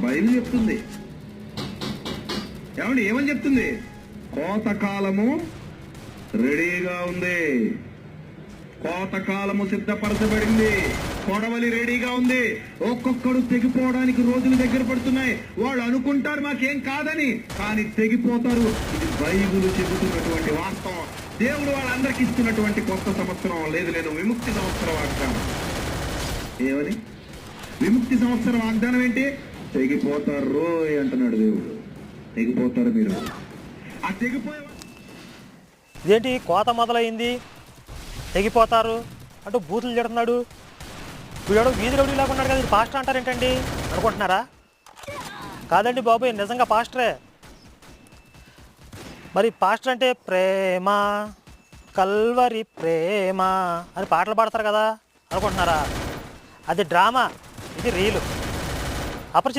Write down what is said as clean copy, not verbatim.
Bible చెప్తుంది. ఏమండి ఏమని చెప్తుంది? కోతకాలము రెడీగా ఉంది, కోతకాలము సిద్ధపరచబడింది, కొడవలి రెడీగా ఉంది. ఒక్కొక్కడు తెగిపోవడానికి రోజులు దగ్గర పడుతున్నాయి. వాళ్ళు అనుకుంటారు మాకేం కాదని, కానీ తెగిపోతారు. ఇది బైబిల్ చెబుతున్నటువంటి వాస్తవం. దేవుడు వాళ్ళందరికీ ఇస్తున్నటువంటి కొత్త సంవత్సరం లేదు విముక్తి సంవత్సరం వాగ్దానం. ఏమని? విముక్తి సంవత్సరం వాగ్దానం ఏంటి? తెగిపోతారు అంటున్నాడు దేవుడు. తెగిపోతారు మీరు. ఆ తెగిపోయే ఇదేంటి కోత మొదలైంది, తెగిపోతారు అంటూ బూతులు తిడుతున్నాడు. వీడు వీధి రౌడీ లాగా ఉన్నాడు కదా, ఇది పాస్టర్ అంటారేంటండి అనుకుంటున్నారా? కాదండి బాబు, నిజంగా పాస్టరే. మరి పాస్టర్ అంటే ప్రేమ, కల్వరి ప్రేమ అని పాటలు పాడతారు కదా అనుకుంటున్నారా? అది డ్రామా, ఇది రీలు. అపరిచిత